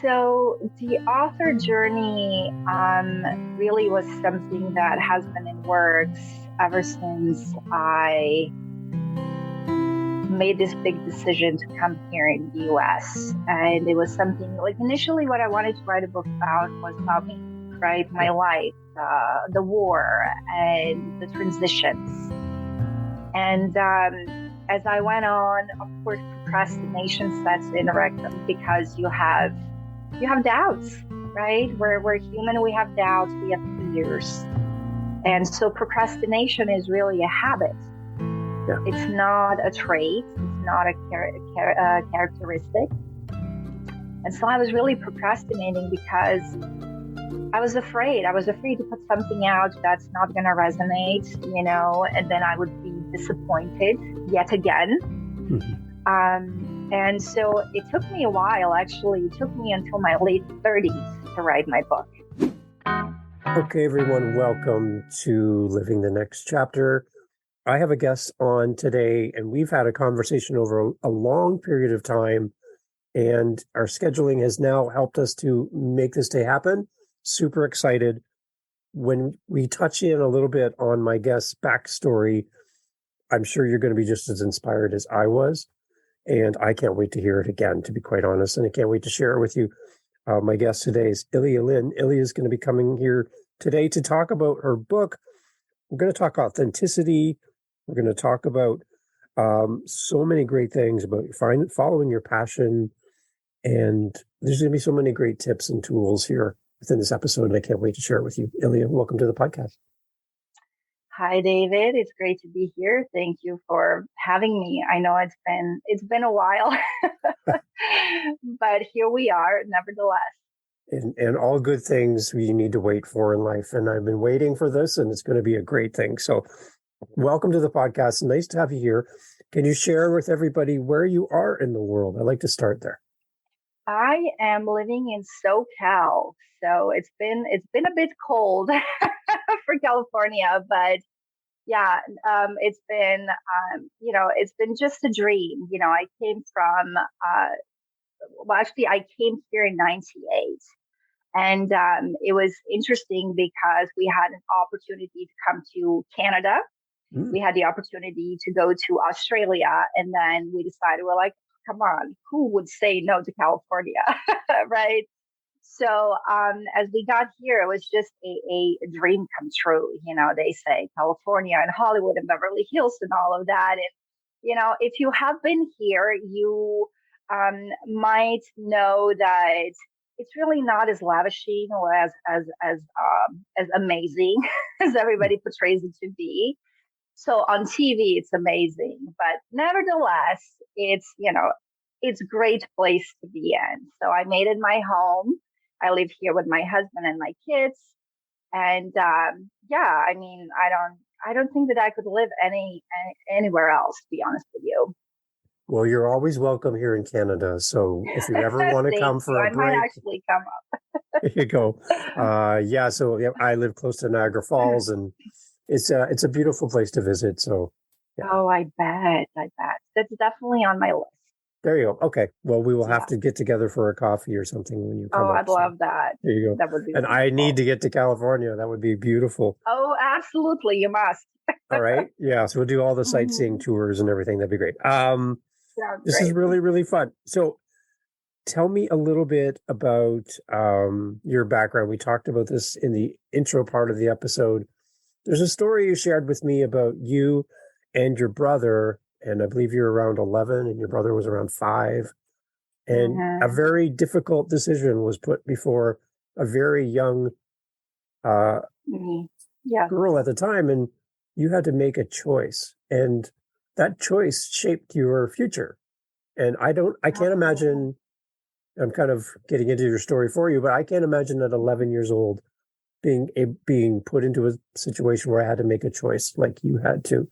So the author journey really was something that has been in works ever since I made this big decision to come here in the US. And it was something like initially what I wanted to write a book about was about me, right? My life, the war, and the transitions. And as I went on, of course, procrastination sets in because you have doubts, right? We're human, we have doubts, we have fears. And so procrastination is really a habit. Yeah. It's not a trait, it's not a characteristic. And so I was really procrastinating because I was afraid. I was afraid to put something out that's not going to resonate, and then I would be disappointed yet again. Mm-hmm. And so it took me a while, actually. It took me until my late 30s to write my book. Okay, everyone, welcome to Living the Next Chapter. I have a guest on today, and we've had a conversation over a long period of time, and our scheduling has now helped us to make this day happen. Super excited. When we touch in a little bit on my guest's backstory, I'm sure you're going to be just as inspired as I was. And I can't wait to hear it again, to be quite honest. And I can't wait to share it with you. My guest today is Lynn. Ilya is going to be coming here today to talk about her book. We're going to talk authenticity. We're going to talk about so many great things about following your passion. And there's going to be so many great tips and tools here within this episode. And I can't wait to share it with you. Ilya, welcome to the podcast. Hi, David. It's great to be here. Thank you for having me. I know it's been a while, but here we are, nevertheless. And all good things you need to wait for in life. And I've been waiting for this, and it's going to be a great thing. So welcome to the podcast. Nice to have you here. Can you share with everybody where you are in the world? I'd like to start there. I am living in SoCal. So it's been a bit cold for California, but yeah, it's been just a dream. I came from I came here in '98, and it was interesting because we had an opportunity to come to Canada. We had the opportunity to go to Australia, and then we decided we're like, come on, who would say no to California, right? So as we got here, it was just a dream come true. They say California and Hollywood and Beverly Hills and all of that. And, if you have been here, you might know that it's really not as lavishing or as amazing as everybody portrays it to be. So on TV, it's amazing. But nevertheless, it's a great place to be in. So I made it my home. I live here with my husband and my kids. And I don't think that I could live anywhere else, to be honest with you. Well, you're always welcome here in Canada. So if you ever want to come for a break, I might actually come up. There you go. So I live close to Niagara Falls, and it's a beautiful place to visit. So yeah. Oh, I bet. That's definitely on my list. There you go. Okay. Well, we will have to get together for a coffee or something when you come up. I'd love that. There you go. That would be and wonderful. I need to get to California. That would be beautiful. Oh, absolutely. You must. All right. Yeah. So we'll do all the sightseeing tours and everything. That'd be great. This is really, really fun. So tell me a little bit about your background. We talked about this in the intro part of the episode. There's a story you shared with me about you and your brother. And I believe you're around 11 and your brother was around 5. And a very difficult decision was put before a very young girl at the time. And you had to make a choice. And that choice shaped your future. And I can't imagine, I'm kind of getting into your story for you, but I can't imagine at 11 years old being put into a situation where I had to make a choice like you had to.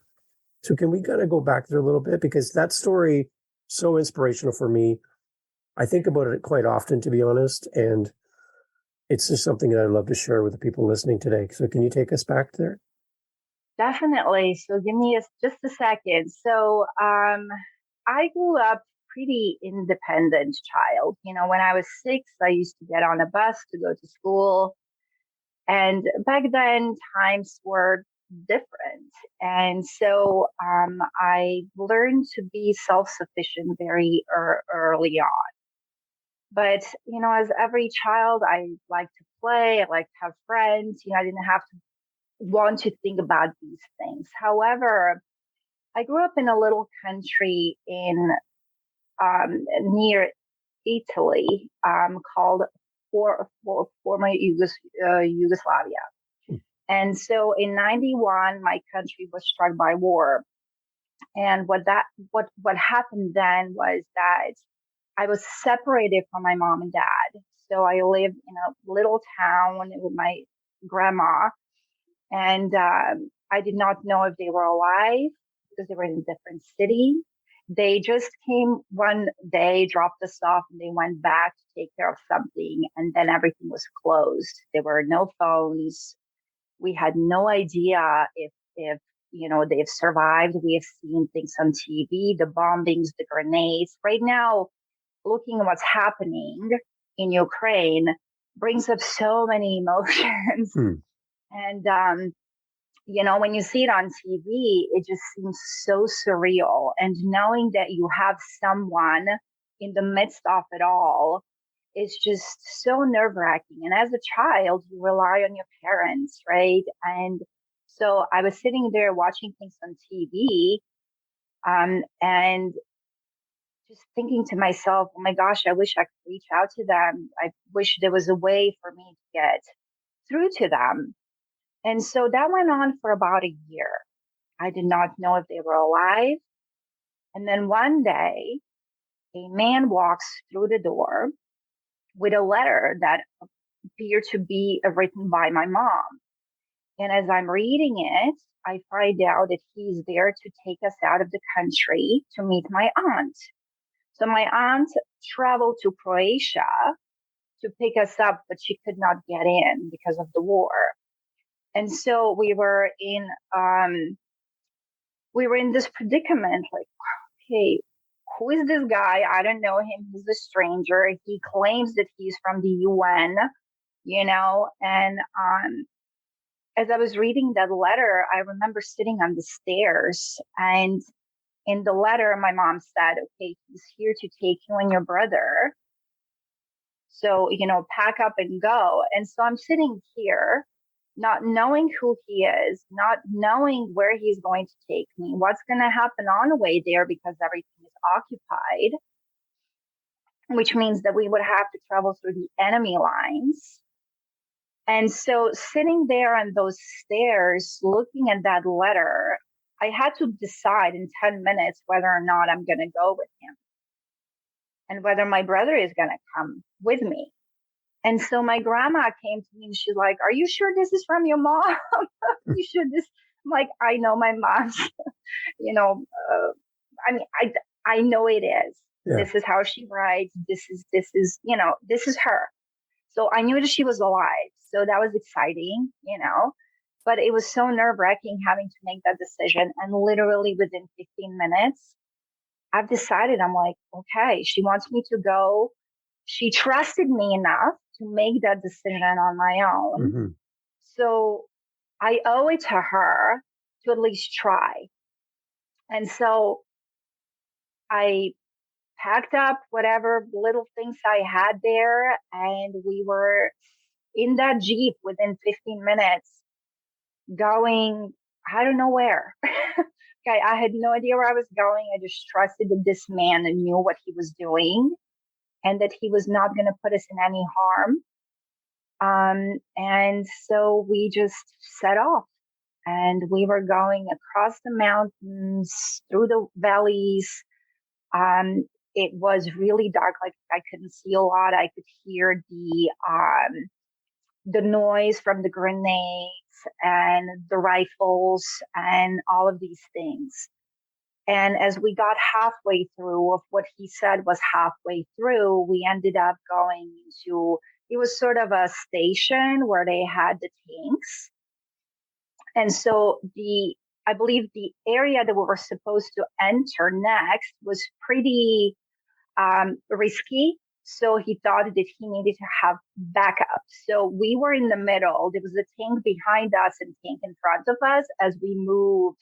So can we kind of go back there a little bit? Because that story, so inspirational for me. I think about it quite often, to be honest. And it's just something that I'd love to share with the people listening today. So can you take us back there? Definitely. So give me just a second. So I grew up pretty independent child. When I was 6, I used to get on a bus to go to school. And back then, times were different. And so I learned to be self sufficient very early on. But, as every child, I like to play, I like to have friends. I didn't have to want to think about these things. However, I grew up in a little country in near Italy called former Yugoslavia. And so in 91, my country was struck by war. And what happened then was that I was separated from my mom and dad. So I lived in a little town with my grandma, and I did not know if they were alive because they were in a different city. They just came one day, dropped us off, and they went back to take care of something, and then everything was closed. There were no phones. We had no idea if they've survived. We have seen things on TV, the bombings, the grenades. Right now, looking at what's happening in Ukraine brings up so many emotions. And when you see it on TV, it just seems so surreal. And knowing that you have someone in the midst of it all is just so nerve wracking. And as a child, you rely on your parents, right? And so I was sitting there watching things on TV, and just thinking to myself, oh my gosh, I wish I could reach out to them. I wish there was a way for me to get through to them. And so that went on for about a year. I did not know if they were alive. And then one day, a man walks through the door with a letter that appeared to be written by my mom. And as I'm reading it, I find out that he's there to take us out of the country to meet my aunt. So my aunt traveled to Croatia to pick us up, but she could not get in because of the war. And so we were in this predicament, like, okay, who is this guy? I don't know him. He's a stranger. He claims that he's from the UN, and as I was reading that letter, I remember sitting on the stairs, and in the letter, my mom said, okay, he's here to take you and your brother. So, pack up and go. And so I'm sitting here, not knowing who he is, not knowing where he's going to take me, what's going to happen on the way there because everything is occupied, which means that we would have to travel through the enemy lines. And so sitting there on those stairs, looking at that letter, I had to decide in 10 minutes whether or not I'm going to go with him and whether my brother is going to come with me. And so my grandma came to me and she's like, are you sure this is from your mom? You sure this? I'm like, I know my mom's, I know it is. Yeah. This is how she writes. This is, this is her. So I knew that she was alive. So that was exciting, but it was so nerve wracking having to make that decision. And literally within 15 minutes, I've decided, I'm like, okay, she wants me to go. She trusted me enough to make that decision on my own. Mm-hmm. So I owe it to her to at least try. And so I packed up whatever little things I had there, and we were in that Jeep within 15 minutes going, I don't know where. Okay, I had no idea where I was going. I just trusted that this man knew what he was doing and that he was not going to put us in any harm. And so we just set off, and we were going across the mountains, through the valleys. It was really dark. Like I couldn't see a lot. I could hear the noise from the grenades and the rifles and all of these things. And as we got halfway through of what he said was halfway through, we ended up going to, it was sort of a station where they had the tanks. And so I believe the area that we were supposed to enter next was pretty risky. So he thought that he needed to have backup. So we were in the middle. There was a tank behind us and tank in front of us as we moved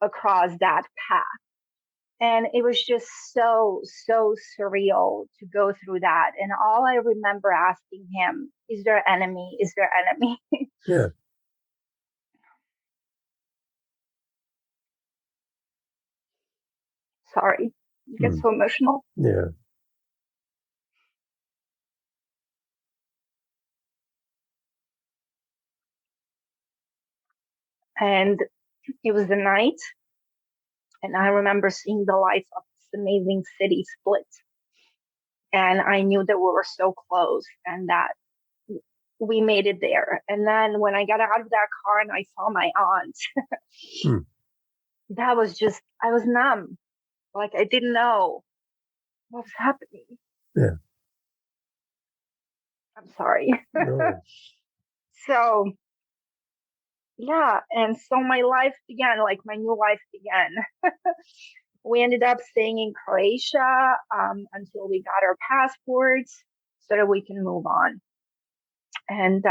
across that path. And it was just so, so surreal to go through that. And all I remember asking him, is there enemy? Is there enemy? Yeah. Sorry, I get so emotional. Yeah. And it was the night. And I remember seeing the lights of this amazing city split. And I knew that we were so close and that we made it there. And then when I got out of that car and I saw my aunt, that was just, I was numb. Like I didn't know what was happening. Yeah. I'm sorry. No. So, yeah. And so my life began, like my new life began. We ended up staying in Croatia until we got our passports so that we can move on. And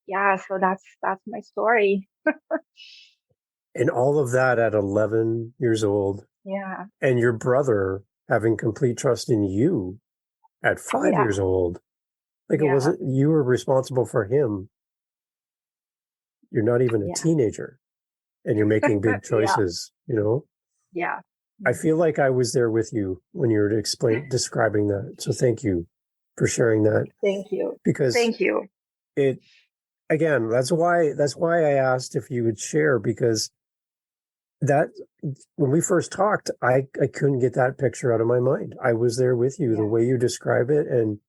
yeah, so that's my story. And all of that at 11 years old. Yeah. And your brother having complete trust in you at 5 years old. Like it wasn't, you were responsible for him. You're not even a teenager and you're making big choices, you know? Yeah. I feel like I was there with you when you were describing that. So thank you for sharing that. Thank you. Because thank you. It, again, that's why I asked if you would share, because that when we first talked, I couldn't get that picture out of my mind. I was there with you, the way you describe it. And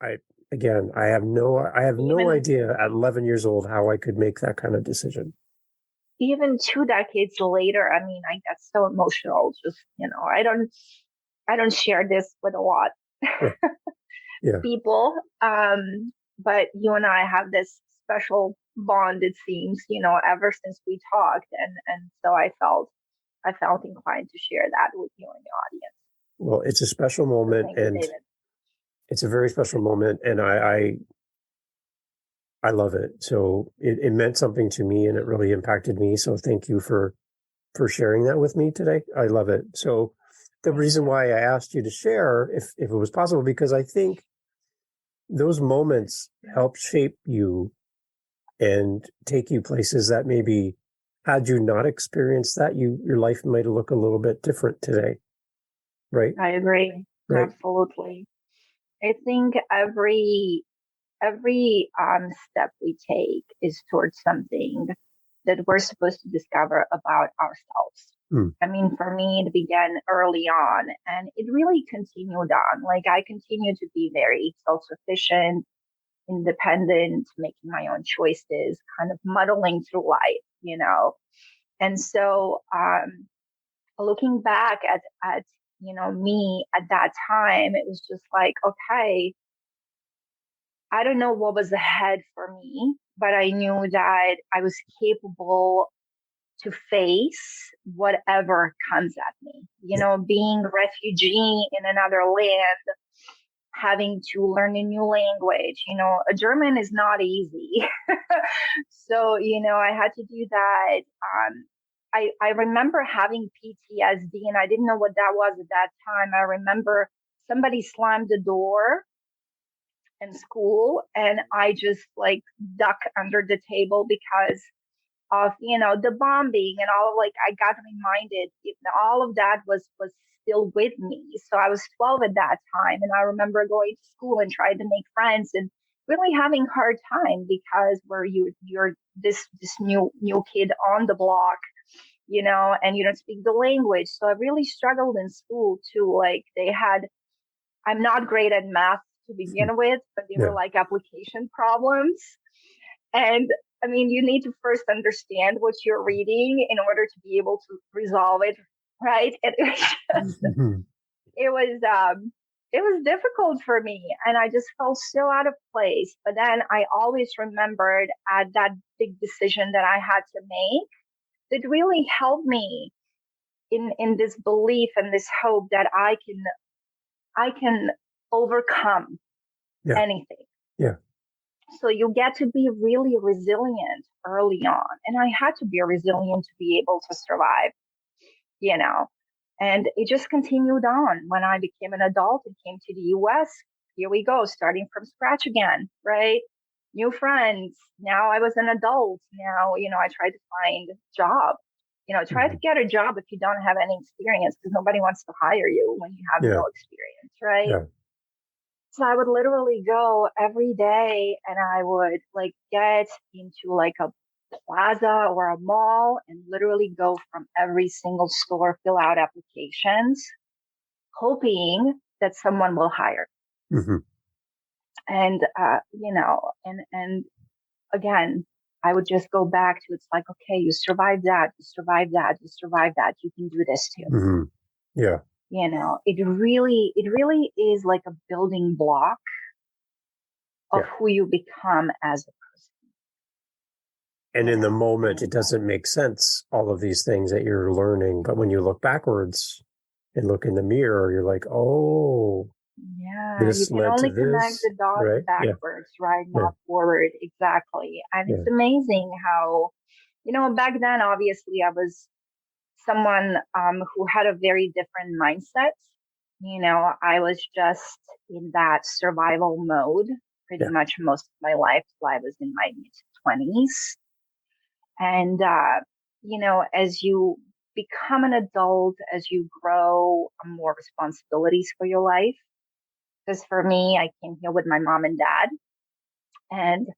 I have no idea at 11 years old how I could make that kind of decision. Even 2 decades later, I mean, I get so emotional. Just, I don't share this with a lot people. But you and I have this special bond, it seems, ever since we talked. And so I felt inclined to share that with you and the audience. Well, it's a special moment, and it's a very special moment, and I love it. So it meant something to me, and it really impacted me. So thank you for sharing that with me today. I love it. So the reason why I asked you to share, if it was possible, because I think those moments help shape you and take you places that maybe had you not experienced that, your life might look a little bit different today. Right? I agree. Right. Absolutely. I think every step we take is towards something that we're supposed to discover about ourselves. I mean, for me, it began early on and it really continued on. Like I continue to be very self-sufficient, independent, making my own choices, kind of muddling through life, And so, looking back at me at that time, it was just like, okay, I don't know what was ahead for me, but I knew that I was capable to face whatever comes at me. Being a refugee in another land, having to learn a new language, German is not easy. So, I had to do that. I remember having PTSD and I didn't know what that was at that time. I remember somebody slammed the door in school and I just like duck under the table because of, the bombing and all. Like I got reminded all of that was still with me. So I was 12 at that time. And I remember going to school and trying to make friends and really having a hard time because you're this new kid on the block, and you don't speak the language. So I really struggled in school too. Like I'm not great at math to begin with, but they were like application problems. And I mean, you need to first understand what you're reading in order to be able to resolve it, right? And it was difficult for me, and I just felt so out of place. But then I always remembered at that big decision that I had to make that really helped me in this belief and this hope that I can overcome Yeah. anything. Yeah. So you get to be really resilient early on. And I had to be resilient to be able to survive, you know. And it just continued on when I became an adult and came to the US. Here we go, starting from scratch again, right? New friends. Now I was an adult. Now, I tried to find a job. Try to Mhm. get a job if you don't have any experience because nobody wants to hire you when you have Yeah. no experience, right? Yeah. So I would literally go every day and I would like get into like a plaza or a mall and literally go from every single store, fill out applications, hoping that someone will hire. Hmm. And, and again, I would just go back to it's like, okay, you survived that, you survived that, you survived that, you can do this too. Hmm. Yeah. It really is like a building block of Yeah. who you become as a person. And in the moment, it doesn't make sense, all of these things that you're learning. But when you look backwards and look in the mirror, you're like, oh, Yeah, you this can led to only connect this. the dots Right. Yeah. backwards, right? Yeah. Not forward. Exactly. And Yeah. it's amazing how, back then, obviously, I was someone who had a very different mindset. I was just in that survival mode pretty Yeah. much most of my life till I was in my mid 20s. And, as you become an adult, as you grow, more responsibilities for your life. Because for me, I came here with my mom and dad. And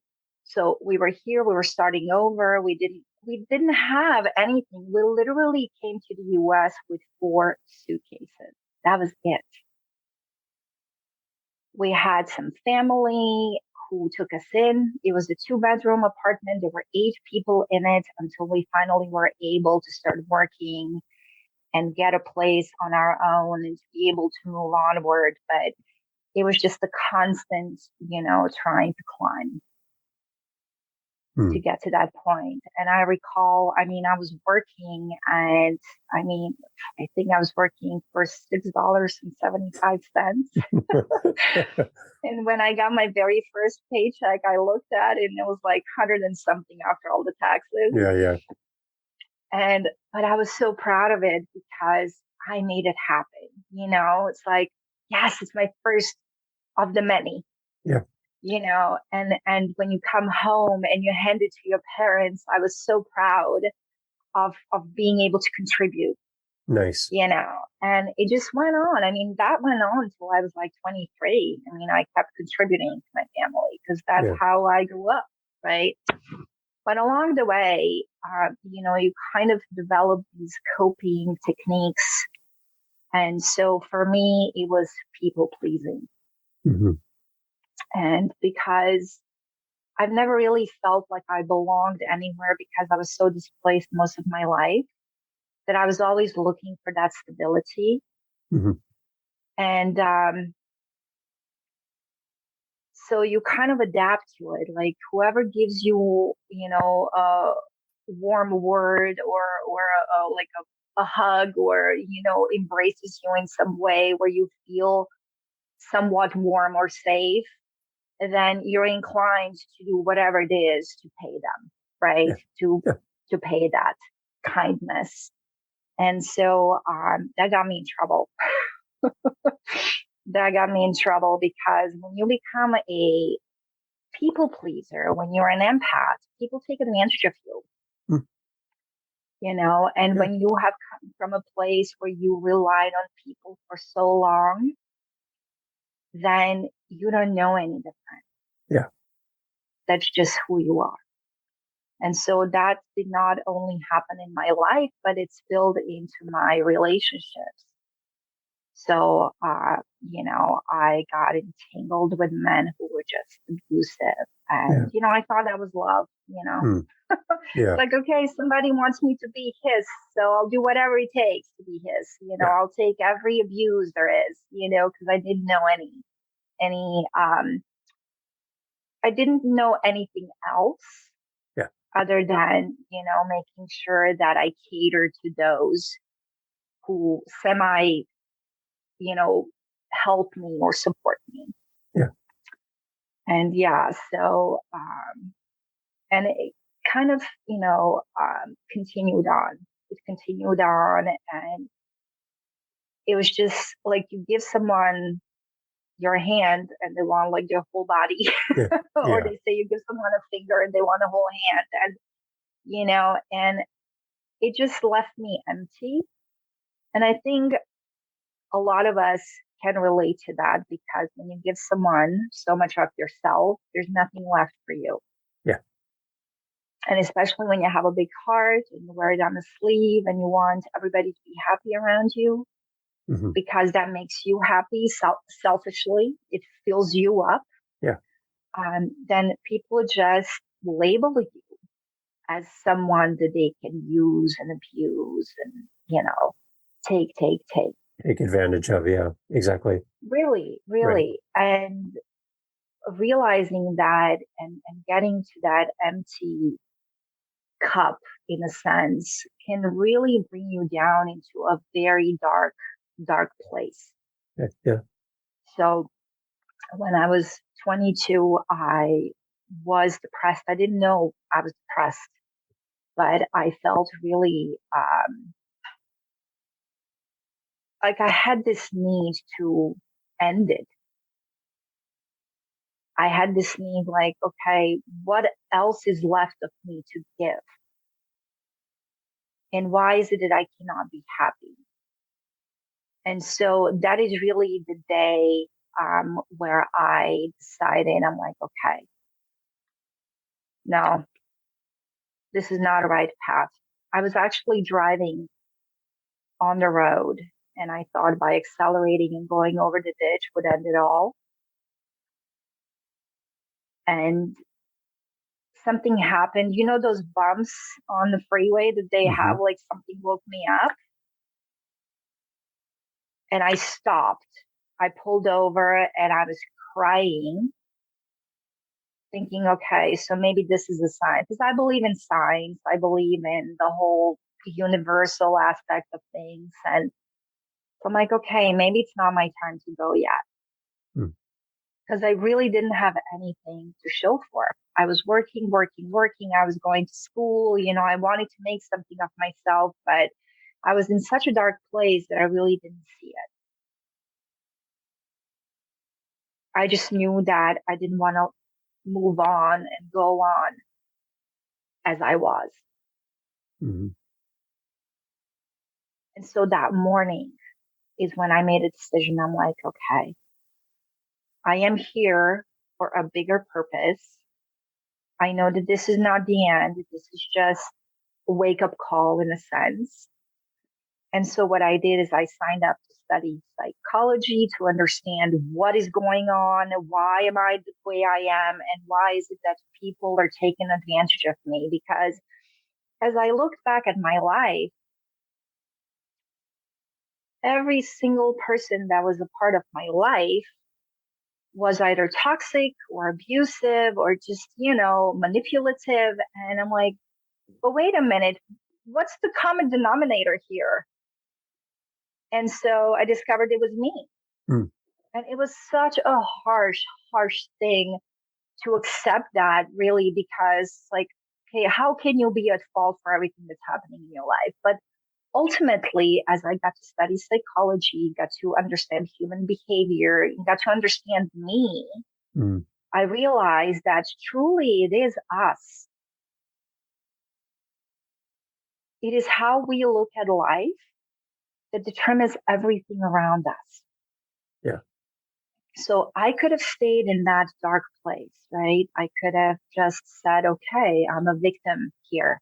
so we were here, we were starting over. We didn't have anything. We literally came to the US with 4 suitcases. That was it. We had some family who took us in. It was a 2-bedroom apartment. There were 8 people in it until we finally were able to start working and get a place on our own and to be able to move onward. But it was just a constant, trying to climb to Hmm. get to that point. And I recall, I was working and I think I was working for $6.75. And when I got my very first paycheck, I looked at it and it was like 100 and something after all the taxes. Yeah. Yeah. But I was so proud of it because I made it happen. It's like, yes, it's my first of the many, Yeah. and when you come home and you hand it to your parents, I was so proud of being able to contribute, Nice. and it just went on. That went on until I was like 23. I kept contributing to my family because that's Yeah. how I grew up, right? But along the way, you kind of develop these coping techniques. And so for me, it was people pleasing. Hmm. And because I've never really felt like I belonged anywhere because I was so displaced most of my life that I was always looking for that stability. Hmm. And so you kind of adapt to it. Like whoever gives you, a warm word or like a hug or, embraces you in some way where you feel somewhat warm or safe, then you're inclined to do whatever it is to pay them, right? Yeah. To Yeah. to pay that kindness. And so that got me in trouble. That got me in trouble because when you become a people pleaser, when you're an empath, people take advantage of you, Mm. and Yeah. when you have come from a place where you relied on people for so long, then you don't know any different. Yeah. That's just who you are. And so that did not only happen in my life, but it spilled into my relationships. So, I got entangled with men who were just abusive. Yeah. And, I thought that was love. Mm. It's Yeah. like, okay, somebody wants me to be his, so I'll do whatever it takes to be his. Yeah. I'll take every abuse there is, because any, I didn't know anything else Yeah. other than, making sure that I cater to those who semi, help me or support me. Yeah. And and it kind of, continued on. It continued on, and it was just like you give someone your hand and they want like your whole body, Yeah. or Yeah. they say you give someone a finger and they want a whole hand, and it just left me empty. And I think a lot of us can relate to that, because when you give someone so much of yourself, there's nothing left for you. Yeah. And especially when you have a big heart and you wear it on the sleeve and you want everybody to be happy around you, Mm-hmm. because that makes you happy selfishly, it fills you up. Yeah. Then people just label you as someone that they can use and abuse and, take. Take advantage of. Yeah, exactly. Really, Right. really. And realizing that, and getting to that empty cup, in a sense, can really bring you down into a very dark, dark place. Yeah. Yeah. So when I was 22, I was depressed. I didn't know I was depressed, but I felt really like I had this need to end it. I had this need, like, okay, what else is left of me to give? And why is it that I cannot be happy? And so that is really the day where I decided, I'm like, okay, no, this is not a right path. I was actually driving on the road, and I thought by accelerating and going over the ditch would end it all. And something happened. You know those bumps on the freeway that they Mm-hmm. have, like something woke me up, and I stopped. I pulled over and I was crying, thinking, okay, so maybe this is a sign. Because I believe in signs, I believe in the whole universal aspect of things. And so I'm like, okay, maybe it's not my time to go yet. Mm. Because I really didn't have anything to show for it. I was working. I was going to school. I wanted to make something of myself, but I was in such a dark place that I really didn't see it. I just knew that I didn't want to move on and go on as I was. Mm-hmm. And so that morning is when I made a decision. I'm like, okay, I am here for a bigger purpose. I know that this is not the end. This is just a wake up call, in a sense. And so what I did is I signed up to study psychology, to understand what is going on, why am I the way I am, and why is it that people are taking advantage of me? Because as I looked back at my life, every single person that was a part of my life was either toxic or abusive or just, manipulative. And I'm like, but wait a minute, what's the common denominator here? And so I discovered it was me. Mm. And it was such a harsh, harsh thing to accept, that really, because like, okay, how can you be at fault for everything that's happening in your life? But ultimately, as I got to study psychology, got to understand human behavior, got to understand me, Mm. I realized that truly it is us. It is how we look at life that determines everything around us. Yeah. So I could have stayed in that dark place, right? I could have just said, okay, I'm a victim here.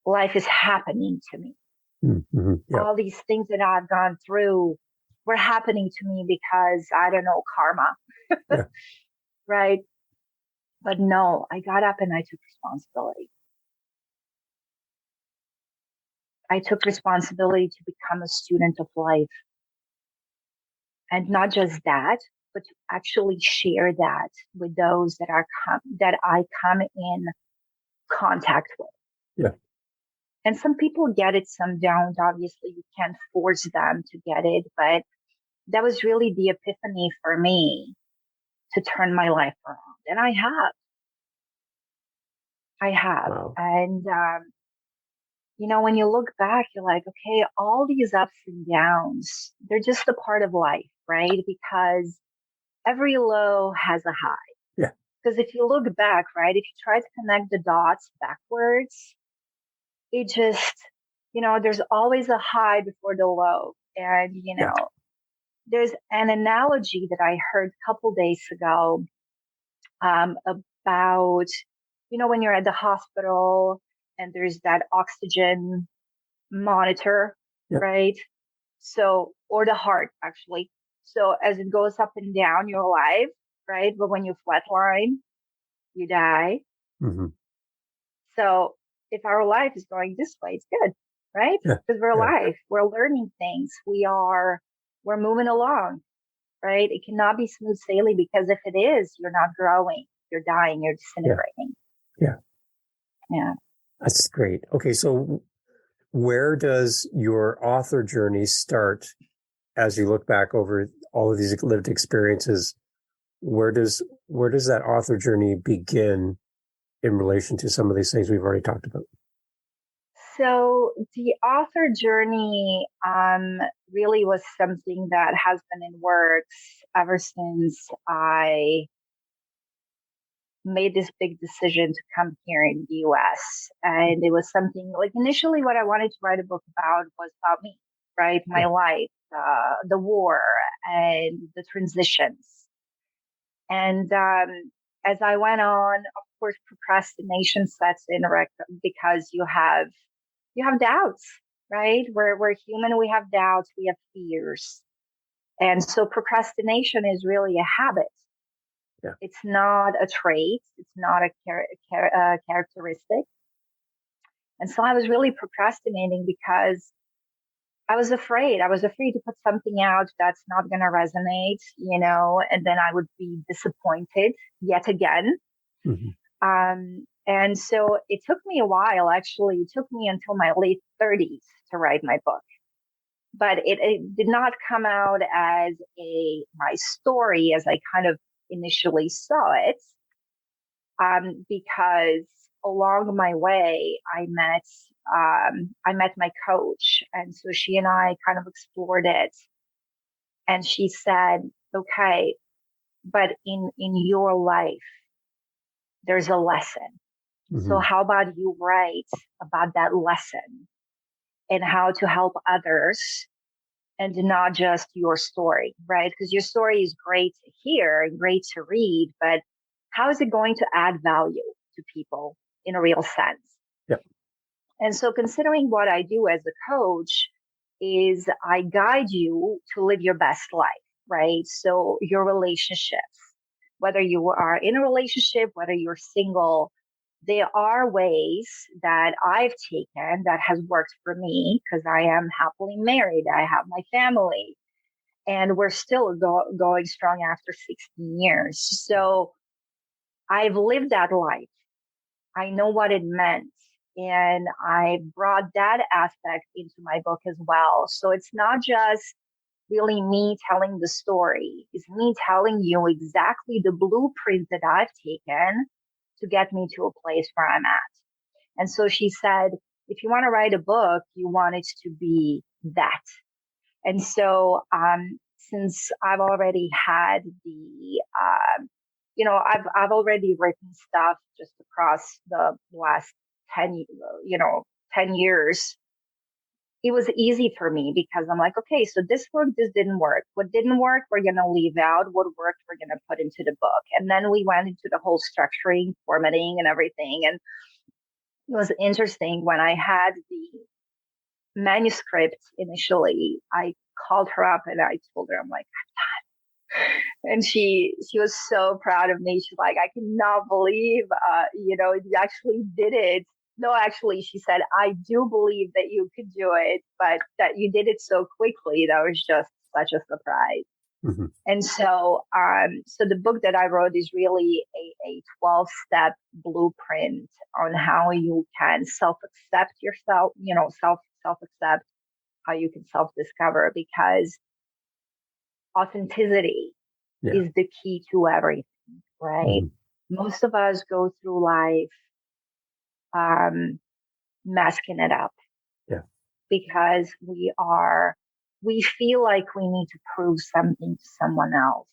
Life is happening to me. Mm-hmm. Yeah. All these things that I've gone through were happening to me because, I don't know, karma. Yeah. Right? But no, I got up and I took responsibility. I took responsibility to become a student of life. And not just that, but to actually share that with those that I come in contact with. Yeah. And some people get it, some don't. Obviously, you can't force them to get it, but that was really the epiphany for me to turn my life around. And I have. I have. Wow. And, when you look back, you're like, okay, all these ups and downs, they're just a part of life, right? Because every low has a high. Yeah. Because if you look back, right, if you try to connect the dots backwards, it just, there's always a high before the low. And, Yeah. there's an analogy that I heard a couple days ago about, when you're at the hospital and there's that oxygen monitor, Yeah. right? So, or the heart actually. So as it goes up and down, you're alive, right? But when you flatline, you die. Mm-hmm. So if our life is going this way, it's good, right? Yeah. Because we're Yeah. alive, we're learning things, we're moving along, right? It cannot be smooth sailing because if it is, you're not growing, you're dying, you're disintegrating. Yeah. Yeah. That's great. Okay, so where does your author journey start as you look back over all of these lived experiences? Where does that author journey begin in relation to some of these things we've already talked about? So the author journey really was something that has been in works ever since I made this big decision to come here in the US. And it was something like initially what I wanted to write a book about was about me, right? My life, the war, and the transitions. And as I went on, of course, procrastination sets in because you have doubts, right? We're human, we have doubts, we have fears. And so procrastination is really a habit. Yeah. It's not a trait, it's not a characteristic. And so I was really procrastinating because I was afraid. I was afraid to put something out that's not going to resonate, and then I would be disappointed yet again. Mm-hmm. And so it took me a while, actually. It took me until my late 30s to write my book. But it did not come out as my story as I kind of initially saw it, because along my way, I met my coach. And so she and I kind of explored it. And she said, okay, but in your life, there's a lesson. Mm-hmm. So how about you write about that lesson and how to help others and not just your story, right? Because your story is great to hear and great to read, but how is it going to add value to people in a real sense? Yep. And so considering what I do as a coach is I guide you to live your best life, right? So your relationships, whether you are in a relationship, whether you're single, there are ways that I've taken that has worked for me because I am happily married. I have my family and we're still going strong after 16 years. So I've lived that life. I know what it meant. And I brought that aspect into my book as well. So it's not just really me telling the story. It's me telling you exactly the blueprint that I've taken to get me to a place where I'm at. And so she said, if you want to write a book, you want it to be that. And so, since I've already had I've already written stuff just across the last 10, 10 years. It was easy for me because I'm like, okay, so this didn't work. What didn't work, we're going to leave out. What worked, we're going to put into the book. And then we went into the whole structuring, formatting and everything. And it was interesting when I had the manuscript initially, I called her up and I told her, I'm like, I'm done. And she was so proud of me. She's like, I cannot believe, you actually did it. No, actually, she said, I do believe that you could do it, but that you did it so quickly. That was just such a surprise. Mhm. And so the book that I wrote is really a 12-step blueprint on how you can self-accept yourself, self-accept, how you can self-discover, because authenticity Yeah. is the key to everything, right? Mhm. Most of us go through life um, masking it up Yeah. because we feel like we need to prove something to someone else,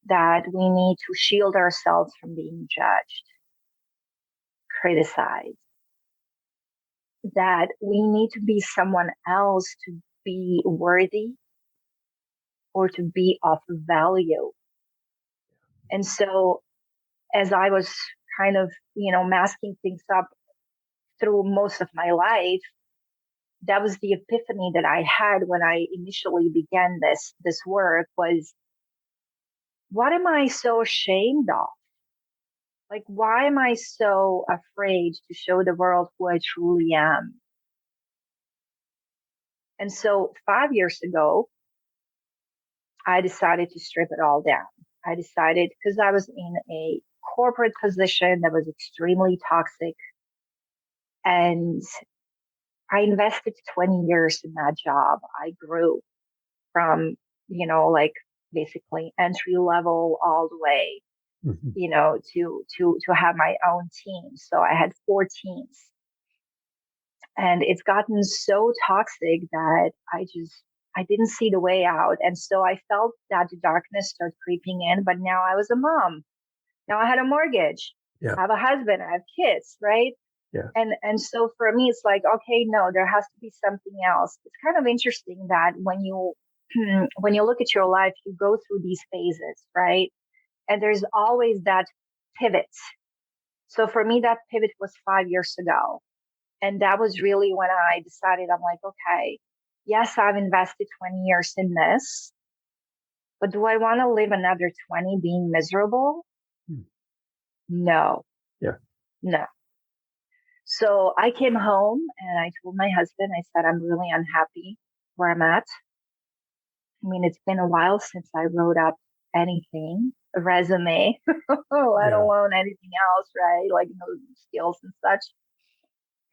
that we need to shield ourselves from being judged, criticized, that we need to be someone else to be worthy or to be of value. And so as I was kind of, masking things up through most of my life, that was the epiphany that I had when I initially began this work was, what am I so ashamed of? Like, why am I so afraid to show the world who I truly am? And so 5 years ago, I decided to strip it all down. I decided, because I was in a corporate position that was extremely toxic, and I invested 20 years in that job. I grew from, like basically entry level all the way, Mhm. to have my own team. So I had 4 teams, and it's gotten so toxic that I didn't see the way out. And so I felt that the darkness started creeping in, but now I was a mom. Now I had a mortgage. Yeah. I have a husband, I have kids, right? Yeah. And so for me, it's like, okay, no, there has to be something else. It's kind of interesting that when you when you look at your life, you go through these phases, right? And there's always that pivot. So for me, that pivot was 5 years ago. And that was really when I decided, I'm like, okay, yes, I've invested 20 years in this, but do I want to live another 20 being miserable? Hmm. No, Yeah. no. So I came home and I told my husband, I said, I'm really unhappy where I'm at. I mean, it's been a while since I wrote up anything, a resume, let Yeah. alone anything else, right? Like no skills and such.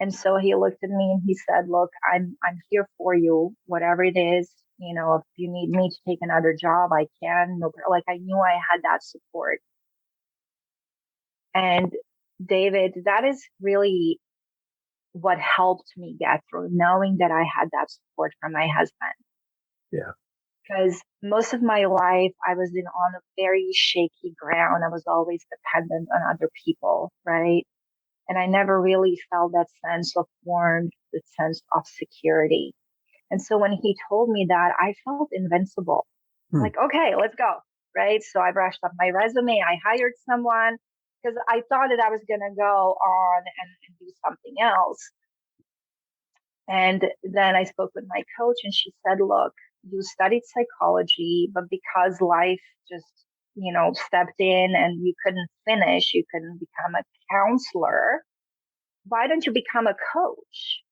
And so he looked at me and he said, "Look, I'm here for you, whatever it is. If you need me to take another job, I can." No, like I knew I had that support. And David, that is really what helped me get through, knowing that I had that support from my husband. Yeah. Because most of my life I was on a very shaky ground. I was always dependent on other people, right? And I never really felt that sense of warmth, that sense of security. And so when he told me that, I felt invincible. Hmm. Like, okay, let's go. Right. So I brushed up my resume. I hired someone because I thought that I was going to go on and do something else. And then I spoke with my coach and she said, look, you studied psychology, but because life just, stepped in and you couldn't finish, you couldn't become a counselor. Why don't you become a coach?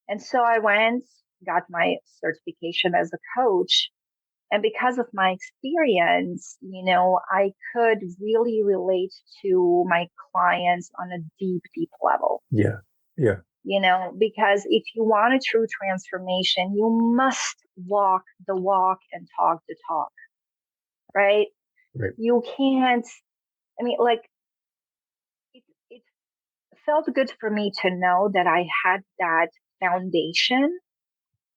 And so I went, got my certification as a coach. And because of my experience, I could really relate to my clients on a deep, deep level. Yeah. Yeah. Because if you want a true transformation, you must walk the walk and talk the talk, right? Right. You can't, I mean, like, it felt good for me to know that I had that foundation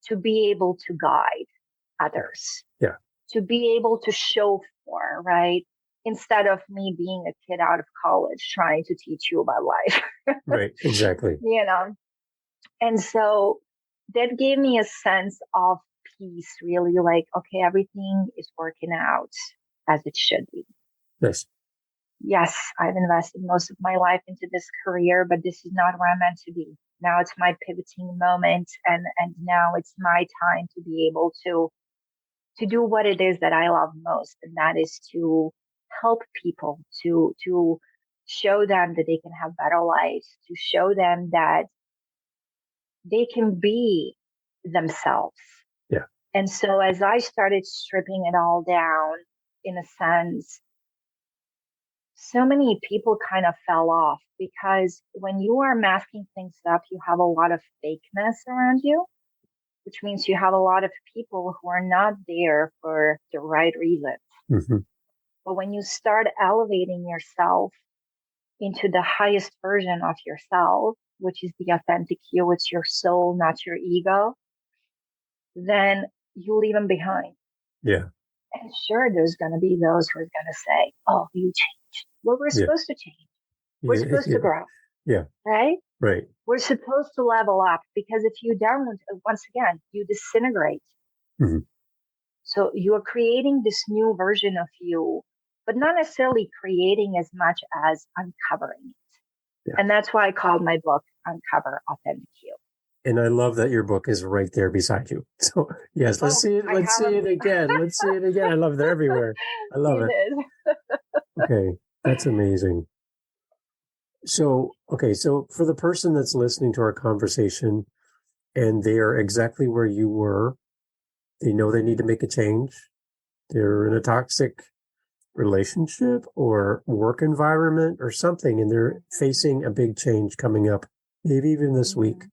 to be able to guide others, Yeah. to be able to show for, right? Instead of me being a kid out of college trying to teach you about life, Right. Exactly. And so that gave me a sense of peace, really, like, okay, everything is working out as it should be. Nice. Yes, I've invested most of my life into this career, but this is not where I'm meant to be. Now it's my pivoting moment, and now it's my time to be able to do what it is that I love most, and that is to help people, to show them that they can have better lives, to show them that they can be themselves. Yeah. And so as I started stripping it all down, in a sense, so many people kind of fell off because when you are masking things up, you have a lot of fakeness around you, which means you have a lot of people who are not there for the right reasons. Mm-hmm. But when you start elevating yourself into the highest version of yourself, which is the authentic you, it's your soul, not your ego, then you leave them behind. Yeah. And sure, there's going to be those who are going to say, oh, you changed. Well, we're Yeah. supposed to change. We're Yeah. supposed to grow. Yeah. Right? Right. We're supposed to level up because if you don't, once again, you disintegrate. Mm-hmm. So you are creating this new version of you, but not necessarily creating as much as uncovering it. Yeah. And that's why I called my book Uncover Authentic You. And I love that your book is right there beside you. So yes, let's see it. Let's see it again. Let's see it again. I love they're everywhere. I love it. Okay. That's amazing. So, okay. So for the person that's listening to our conversation and they are exactly where you were, they know they need to make a change. They're in a toxic relationship or work environment or something, and they're facing a big change coming up, maybe even this week.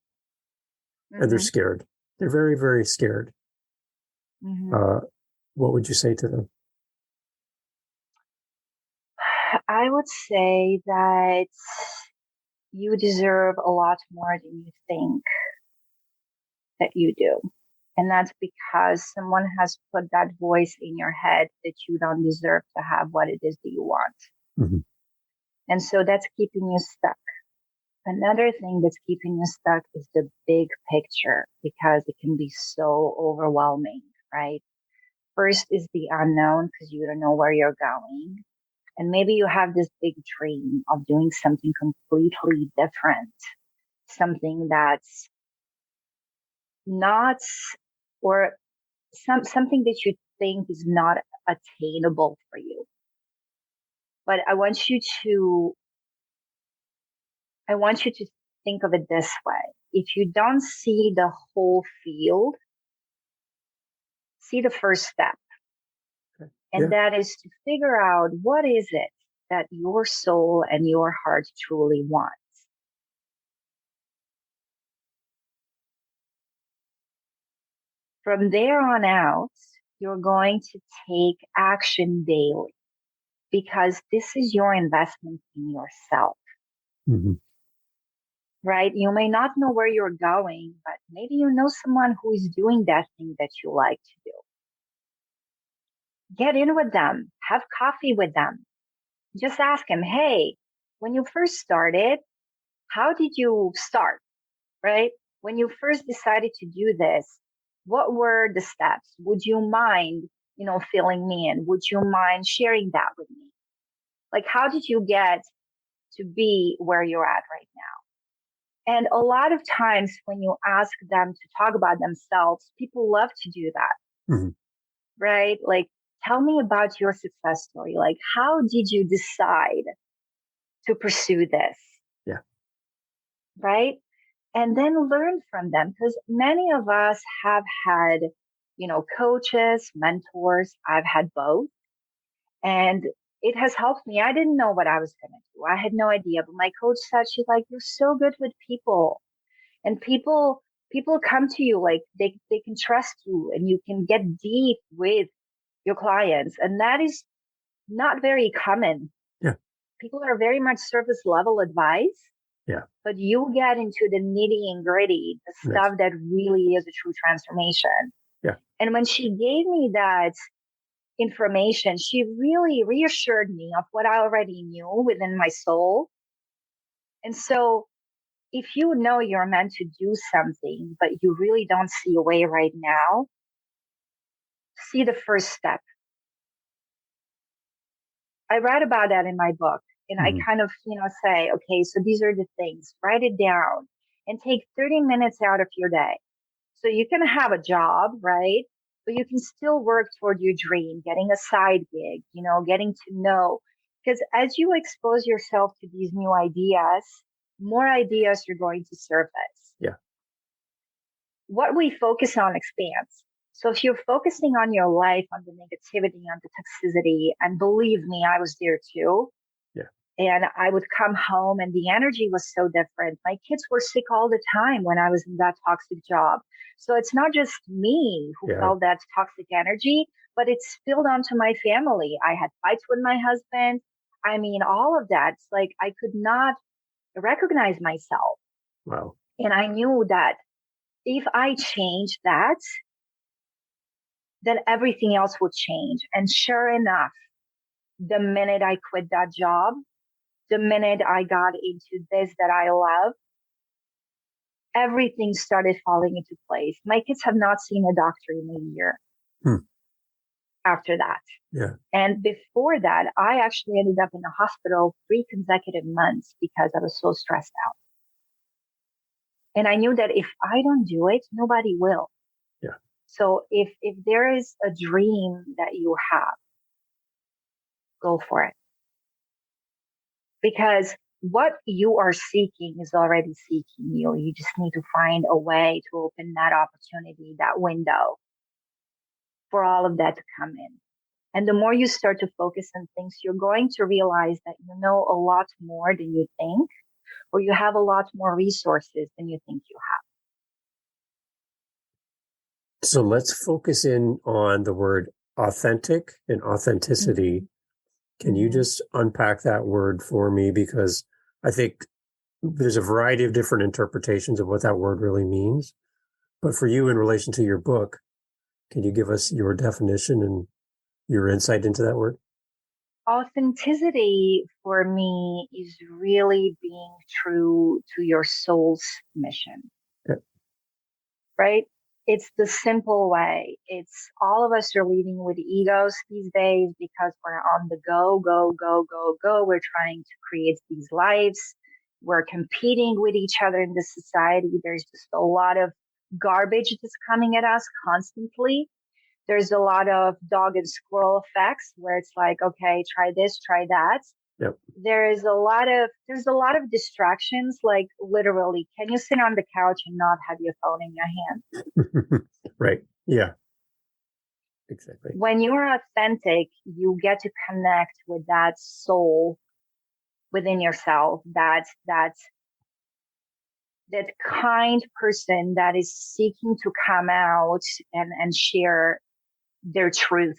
And they're scared. They're very, very scared. What would you say to them? I would say that you deserve a lot more than you think that you do. And that's because someone has put that voice in your head that you don't deserve to have what it is that you want. Mm-hmm. And so that's keeping you stuck. Another thing that's keeping you stuck is the big picture because it can be so overwhelming, right? First is the unknown because you don't know where you're going. And maybe you have this big dream of doing something completely different, something that's not, or something that you think is not attainable for you. But I want you to think of it this way. If you don't see the whole field, see the first step. And that is to figure out what is it that your soul and your heart truly wants. From there on out, you're going to take action daily because this is your investment in yourself. Mm-hmm. Right? You may not know where you're going, but maybe you know someone who is doing that thing that you like to do. Get in with them, have coffee with them. Just ask them, hey, when you first started, how did you start? Right? When you first decided to do this, what were the steps? Would you mind, filling me in? Would you mind sharing that with me? Like, how did you get to be where you're at right now? And a lot of times when you ask them to talk about themselves, people love to do that, mm-hmm. right? Like, tell me about your success story. Like, how did you decide to pursue this? Yeah. Right? And then learn from them because many of us have had, coaches, mentors. I've had both. And it has helped me. I didn't know what I was going to do. I had no idea. But my coach said, she's like, you're so good with people. And people come to you like they can trust you and you can get deep with your clients. And that is not very common. Yeah. People are very much surface level advice. Yeah. But you get into the nitty and gritty, the stuff that really is a true transformation. Yeah. And when she gave me that information, she really reassured me of what I already knew within my soul. And so if you know you're meant to do something, but you really don't see a way right now, see the first step. I write about that in my book. And I kind of, say, okay, so these are the things, write it down and take 30 minutes out of your day. So you can have a job, right? But you can still work toward your dream, getting a side gig, getting to know. Because as you expose yourself to these new ideas, more ideas are going to surface. Yeah. What we focus on expands. So if you're focusing on your life, on the negativity, on the toxicity, and believe me, I was there too. Yeah. And I would come home and the energy was so different. My kids were sick all the time when I was in that toxic job. So it's not just me who felt that toxic energy, but it spilled onto my family. I had fights with my husband. I mean, all of that. It's like I could not recognize myself. Wow. And I knew that if I changed that, then everything else would change. And sure enough, the minute I quit that job, the minute I got into this that I love, everything started falling into place. My kids have not seen a doctor in a year after that. Yeah. And before that, I actually ended up in the hospital 3 consecutive months because I was so stressed out. And I knew that if I don't do it, nobody will. Yeah. So if there is a dream that you have, go for it. Because what you are seeking is already seeking you. You just need to find a way to open that opportunity, that window for all of that to come in. And the more you start to focus on things, you're going to realize that you know a lot more than you think, or you have a lot more resources than you think you have. So let's focus in on the word authentic and authenticity. Can you just unpack that word for me? Because I think there's a variety of different interpretations of what that word really means. But for you, in relation to your book, can you give us your definition and your insight into that word? Authenticity for me is really being true to your soul's mission. Okay. Right? It's the simple way. It's all of us are leading with egos these days because we're on the go, go, go, go, go. We're trying to create these lives. We're competing with each other in this society. There's just a lot of garbage that's coming at us constantly. There's a lot of dog and squirrel effects where it's like, okay, try this, try that. Yep. There's a lot of distractions, like literally, can you sit on the couch and not have your phone in your hand? Right. Yeah. Exactly. When you're authentic, you get to connect with that soul within yourself, that kind person that is seeking to come out and share their truth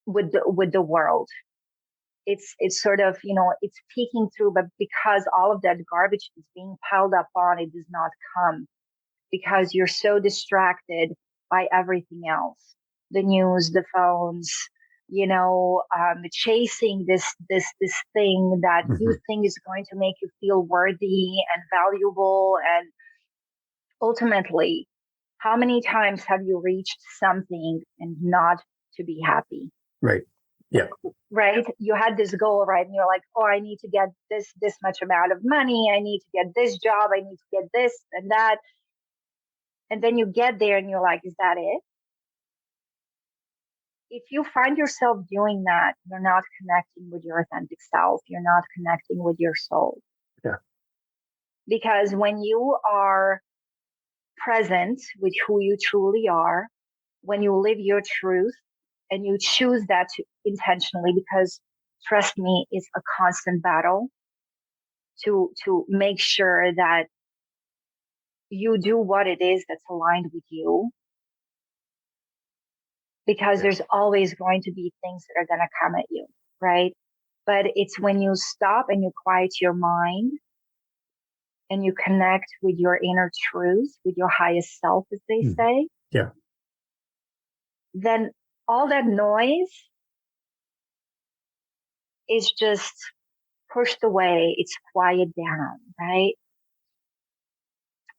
with the world. It's sort of, it's peeking through, but because all of that garbage is being piled up on, it does not come because you're so distracted by everything else, the news, the phones, chasing this thing that you think is going to make you feel worthy and valuable. And ultimately, how many times have you reached something and not to be happy? Right. Yeah. Right. You had this goal, right? And you're like, oh, I need to get this much amount of money. I need to get this job. I need to get this and that. And then you get there and you're like, is that it? If you find yourself doing that, you're not connecting with your authentic self. You're not connecting with your soul. Yeah. Because when you are present with who you truly are, when you live your truth and you choose that intentionally, because trust me, it's a constant battle to make sure that you do what it is that's aligned with you. Because there's always going to be things that are going to come at you, right? But it's when you stop and you quiet your mind and you connect with your inner truth, with your highest self, as they say. Yeah. Then all that noise is just pushed away. It's quiet down, right?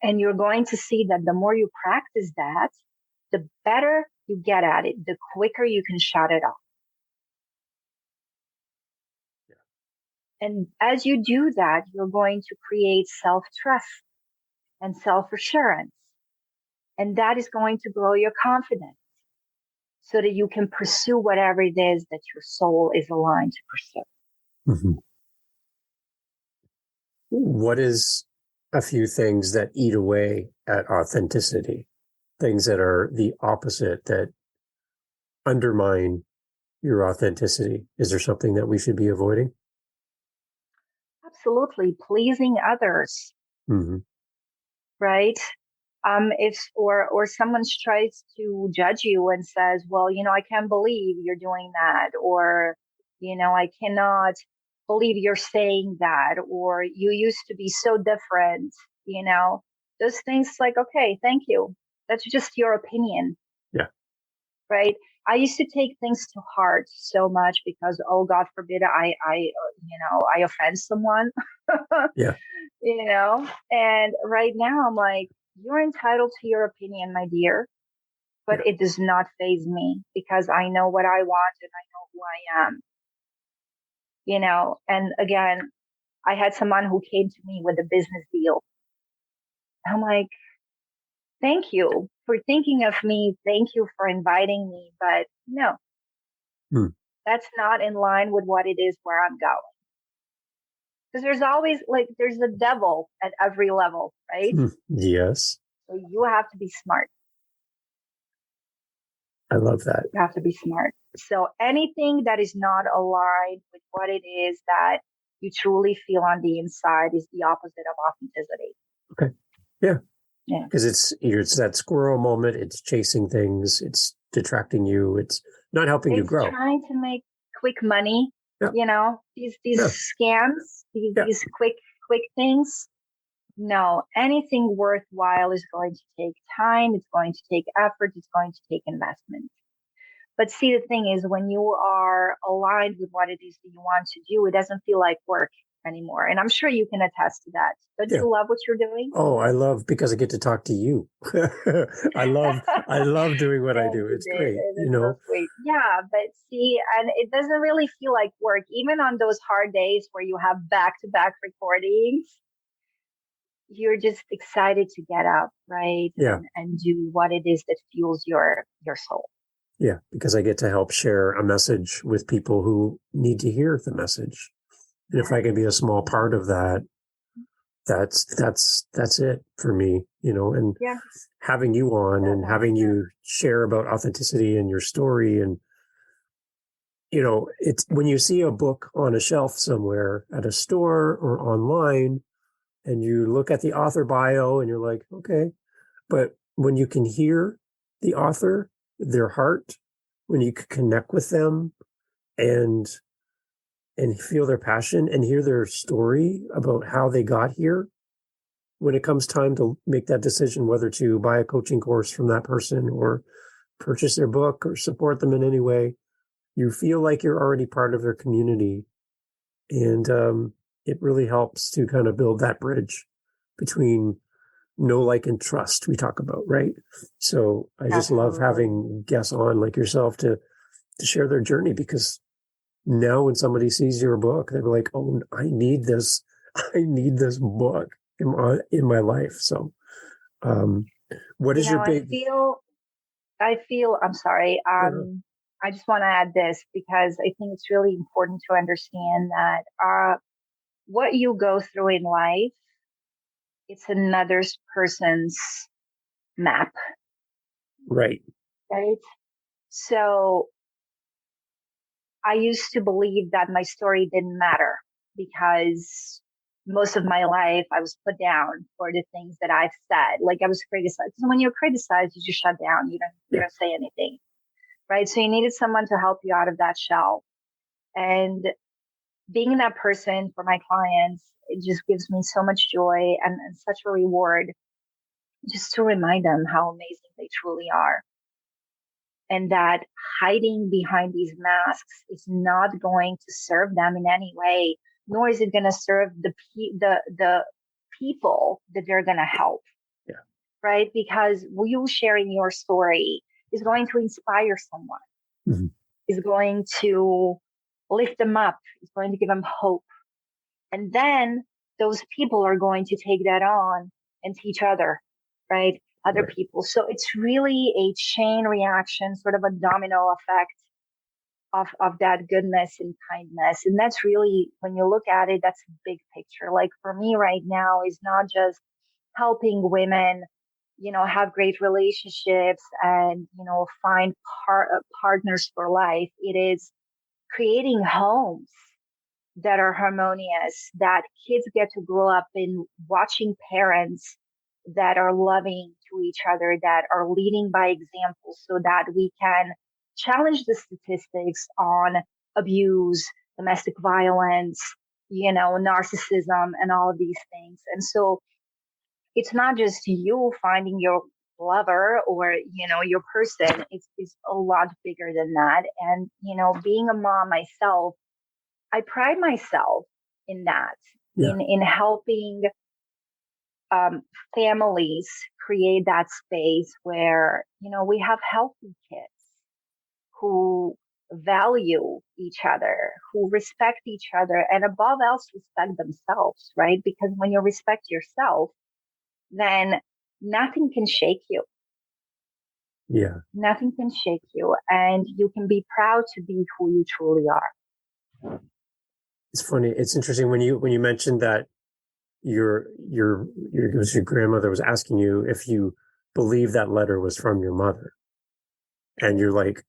And you're going to see that the more you practice that, the better you get at it, the quicker you can shut it off. Yeah. And as you do that, you're going to create self-trust and self-assurance. And that is going to grow your confidence so that you can pursue whatever it is that your soul is aligned to pursue. What is a few things that eat away at authenticity? things that are the opposite that undermine your authenticity? Is there something that we should be avoiding? Absolutely. Pleasing others, Mm-hmm. right? If or someone tries to judge you and says, well, I can't believe you're doing that, or, I cannot believe you're saying that, or you used to be so different, those things like, okay, thank you. That's just your opinion, Yeah. right? I used to take things to heart so much because, oh, God forbid, I offend someone, Yeah. and right now I'm like, you're entitled to your opinion, my dear, but Yeah. it does not faze me because I know what I want and I know who I am, and again, I had someone who came to me with a business deal. I'm like, thank you for thinking of me. Thank you for inviting me. But no, Hmm. that's not in line with what it is where I'm going. Because there's always there's a devil at every level, right? Yes. So you have to be smart. I love that. You have to be smart. So anything that is not aligned with what it is that you truly feel on the inside is the opposite of authenticity. Okay. Yeah. Yeah. Because it's that squirrel moment. It's chasing things. It's detracting you. It's not helping you It's grow. trying to make quick money, Yeah. these Yeah. scams, these quick things. No, anything worthwhile is going to take time, it's going to take effort, it's going to take investment. But see, the thing is, when you are aligned with what it is that you want to do, it doesn't feel like work anymore. And I'm sure you can attest to that. Don't Yeah. you love what you're doing? Oh, I love because I get to talk to you. I love doing what I Thank do. you, It's great, David. It's so sweet. Yeah, but see, and it doesn't really feel like work, even on those hard days where you have back-to-back recordings. You're just excited to get up, right? Yeah. And do what it is that fuels your soul. Yeah, because I get to help share a message with people who need to hear the message. And if I can be a small part of that, that's it for me, and Yeah, having you on and having you share about authenticity and your story. And, it's when you see a book on a shelf somewhere at a store or online and you look at the author bio and you're like, okay, but when you can hear the author, their heart, when you can connect with them and feel their passion and hear their story about how they got here, when it comes time to make that decision whether to buy a coaching course from that person or purchase their book or support them in any way, you feel like you're already part of their community. And it really helps to kind of build that bridge between know, like, and trust we talk about, right? So I just love having guests on like yourself to share their journey, because now when somebody sees your book, they're like, oh, I need this. I need this book in my life. So what is your big... I'm sorry. I just want to add this because I think it's really important to understand that what you go through in life, it's another person's map. Right. Right. So I used to believe that my story didn't matter because most of my life I was put down for the things that I've said. Like I was criticized. So when you're criticized, you just shut down. You don't say anything. Right. So you needed someone to help you out of that shell. And being that person for my clients, it just gives me so much joy and such a reward just to remind them how amazing they truly are. And that hiding behind these masks is not going to serve them in any way, nor is it going to serve the people that they're going to help. Yeah. Right? Because you sharing your story is going to inspire someone, mm-hmm. is going to lift them up, is going to give them hope. And then those people are going to take that on and teach right? Other right. people. So it's really a chain reaction, sort of a domino effect of that goodness and kindness. And that's really, when you look at it, that's a big picture. Like for me right now is not just helping women, have great relationships and, find partners for life. It is creating homes that are harmonious, that kids get to grow up in, watching parents that are loving to each other, that are leading by example, so that we can challenge the statistics on abuse, domestic violence, narcissism, and all of these things. And so it's not just you finding your lover or, your person. It's a lot bigger than that. And, being a mom myself, I pride myself in that, in helping families create that space where, we have healthy kids who value each other, who respect each other, and above else, respect themselves, right? Because when you respect yourself, then nothing can shake you. Yeah. Nothing can shake you. And you can be proud to be who you truly are. It's funny. It's interesting when you mentioned that your grandmother was asking you if you believe that letter was from your mother. And you're like,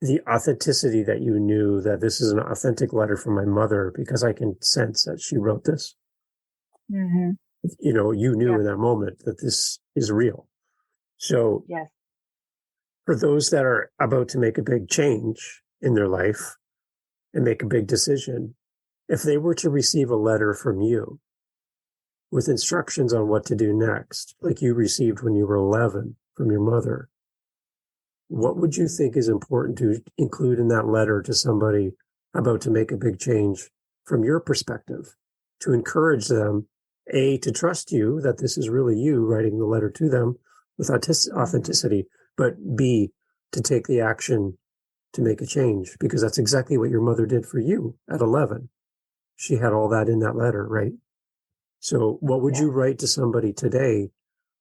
the authenticity that you knew that this is an authentic letter from my mother because I can sense that she wrote this. Mm-hmm. You knew in that moment that this is real. So yes. For those that are about to make a big change in their life and make a big decision, if they were to receive a letter from you with instructions on what to do next, like you received when you were 11 from your mother, what would you think is important to include in that letter to somebody about to make a big change from your perspective to encourage them, A, to trust you that this is really you writing the letter to them with authenticity, but B, to take the action to make a change, because that's exactly what your mother did for you at 11. She had all that in that letter, right? So what would you write to somebody today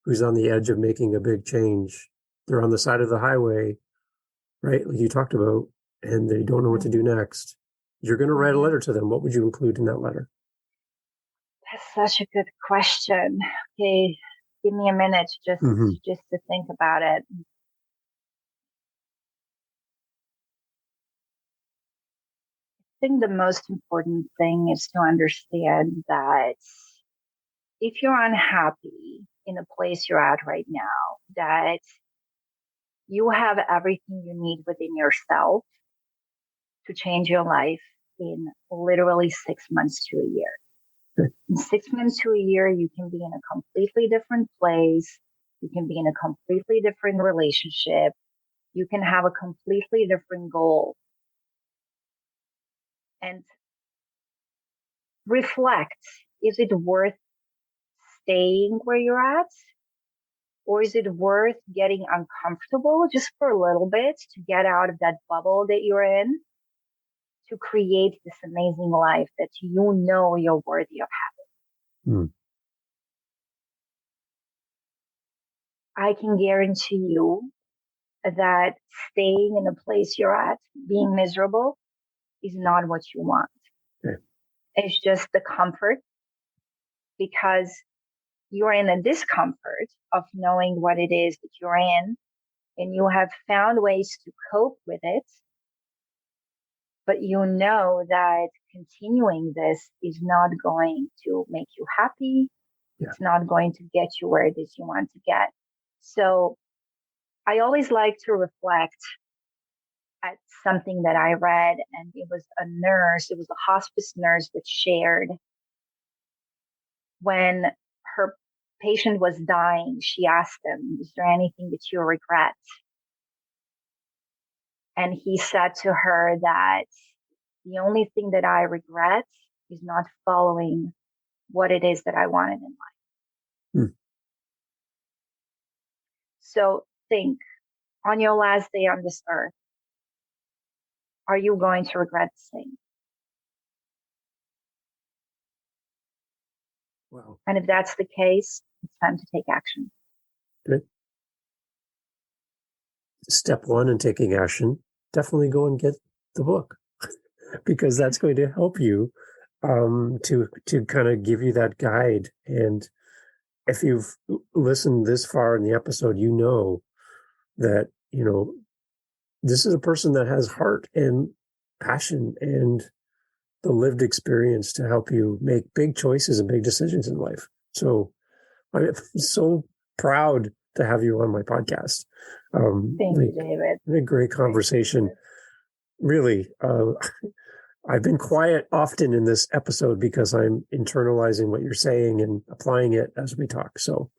who's on the edge of making a big change? They're on the side of the highway, right? Like you talked about, and they don't know what to do next. You're going to write a letter to them. What would you include in that letter? That's such a good question. Okay, give me a minute just to think about it. I think the most important thing is to understand that if you're unhappy in the place you're at right now, that you have everything you need within yourself to change your life in literally 6 months to a year. In 6 months to a year, you can be in a completely different place. You can be in a completely different relationship. You can have a completely different goal. And reflect, is it worth staying where you're at? Or is it worth getting uncomfortable just for a little bit to get out of that bubble that you're in, to create this amazing life that you're worthy of having? I can guarantee you that staying in the place you're at, being miserable, is not what you want. Okay. It's just the comfort, because you're in the discomfort of knowing what it is that you're in, and you have found ways to cope with it. But you know that continuing this is not going to make you happy. Yeah. It's not going to get you where it is you want to get. So I always like to reflect at something that I read, and it was a hospice nurse that shared when her patient was dying, she asked him, is there anything that you regret? And he said to her that the only thing that I regret is not following what it is that I wanted in life. So think, on your last day on this earth, are you going to regret the same? Wow. And if that's the case, it's time to take action. Good. Step one in taking action, definitely go and get the book, because that's going to help you to kind of give you that guide. And if you've listened this far in the episode, you know that, this is a person that has heart and passion and the lived experience to help you make big choices and big decisions in life. So I'm so proud to have you on my podcast. Thank you, David. A great conversation. Really, I've been quiet often in this episode because I'm internalizing what you're saying and applying it as we talk. So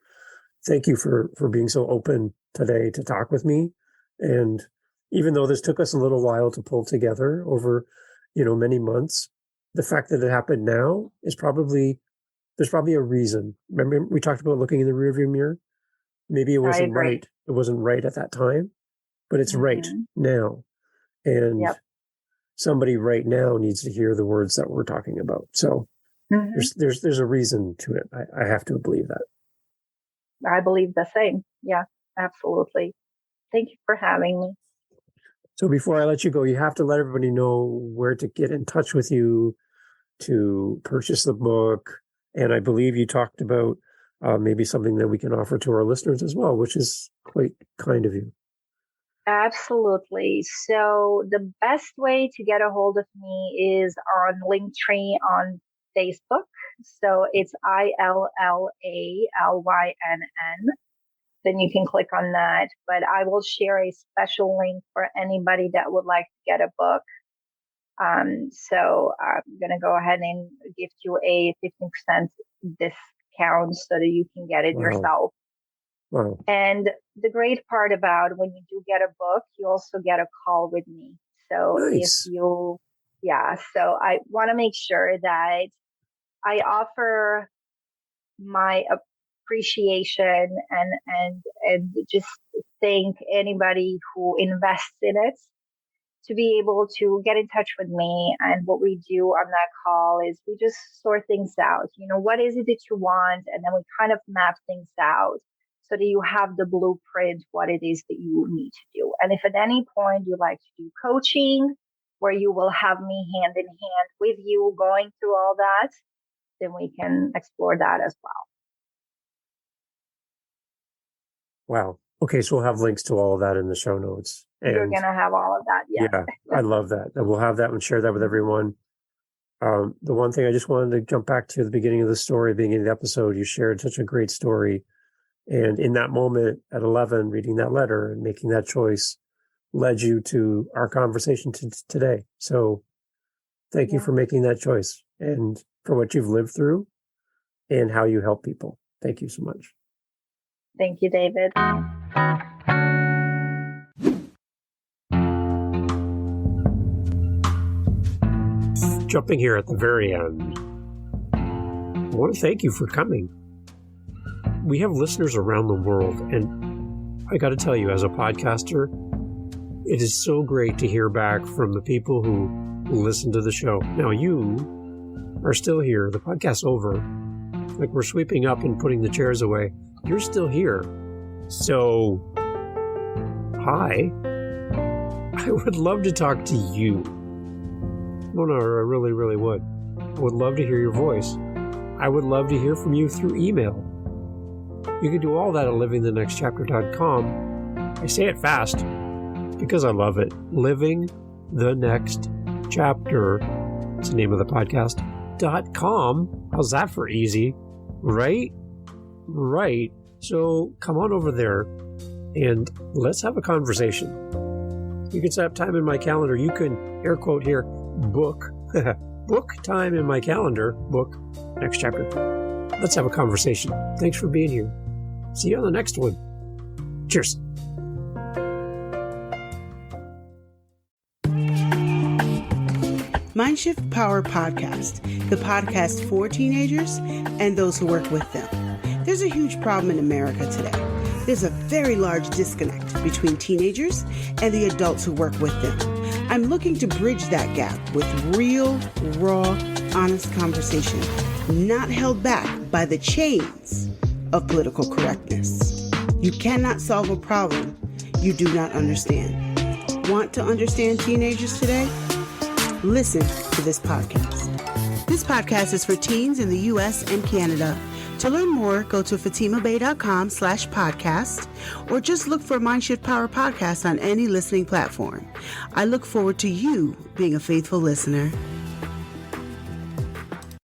thank you for being so open today to talk with me. And even though this took us a little while to pull together over, many months, the fact that it happened now is there's probably a reason. Remember, we talked about looking in the rearview mirror? Maybe it wasn't right. It wasn't right at that time, but it's right now. And somebody right now needs to hear the words that we're talking about. So there's a reason to it. I have to believe that. I believe the same. Yeah, absolutely. Thank you for having me. So before I let you go, you have to let everybody know where to get in touch with you to purchase the book. And I believe you talked about maybe something that we can offer to our listeners as well, which is quite kind of you. Absolutely. So the best way to get a hold of me is on Linktree on Facebook. So it's ILLALYNN. Then you can click on that. But I will share a special link for anybody that would like to get a book. So I'm going to go ahead and give you a 15% discount so that you can get it yourself. Wow. And the great part about when you do get a book, you also get a call with me. So nice. so I want to make sure that I offer my appreciation and just thank anybody who invests in it to be able to get in touch with me. And what we do on that call is we just sort things out. What is it that you want? And then we kind of map things out so that you have the blueprint, what it is that you need to do. And if at any point you like to do coaching, where you will have me hand in hand with you going through all that, then we can explore that as well. Wow. Okay, so we'll have links to all of that in the show notes. And you're going to have all of that, yeah. I love that. And we'll have that and share that with everyone. The one thing I just wanted to jump back to the beginning of the story, beginning of the episode, you shared such a great story. And in that moment at 11, reading that letter and making that choice led you to our conversation today. So thank you for making that choice and for what you've lived through and how you help people. Thank you so much. Thank you, David. Jumping here at the very end, I want to thank you for coming. We have listeners around the world, and I got to tell you, as a podcaster, it is so great to hear back from the people who listen to the show. Now, you are still here. The podcast's over. Like, we're sweeping up and putting the chairs away. You're still here. So, hi. I would love to talk to you. No, I really, really would. I would love to hear your voice. I would love to hear from you through email. You can do all that at livingthenextchapter.com. I say it fast because I love it. Living the Next Chapter. It's the name of the podcast. .com. How's that for easy? Right? Right. So come on over there and let's have a conversation. You can set up time in my calendar. You can, air quote here, book. Book time in my calendar. Book next chapter. Let's have a conversation. Thanks for being here. See you on the next one. Cheers. Mindshift Power Podcast, the podcast for teenagers and those who work with them. There's a huge problem in America today. There's a very large disconnect between teenagers and the adults who work with them. I'm looking to bridge that gap with real, raw, honest conversation, not held back by the chains of political correctness. You cannot solve a problem you do not understand. Want to understand teenagers today? Listen to this podcast. This podcast is for teens in the U.S. and Canada. To learn more, go to fatimabay.com/podcast or just look for Mindshift Power Podcast on any listening platform. I look forward to you being a faithful listener.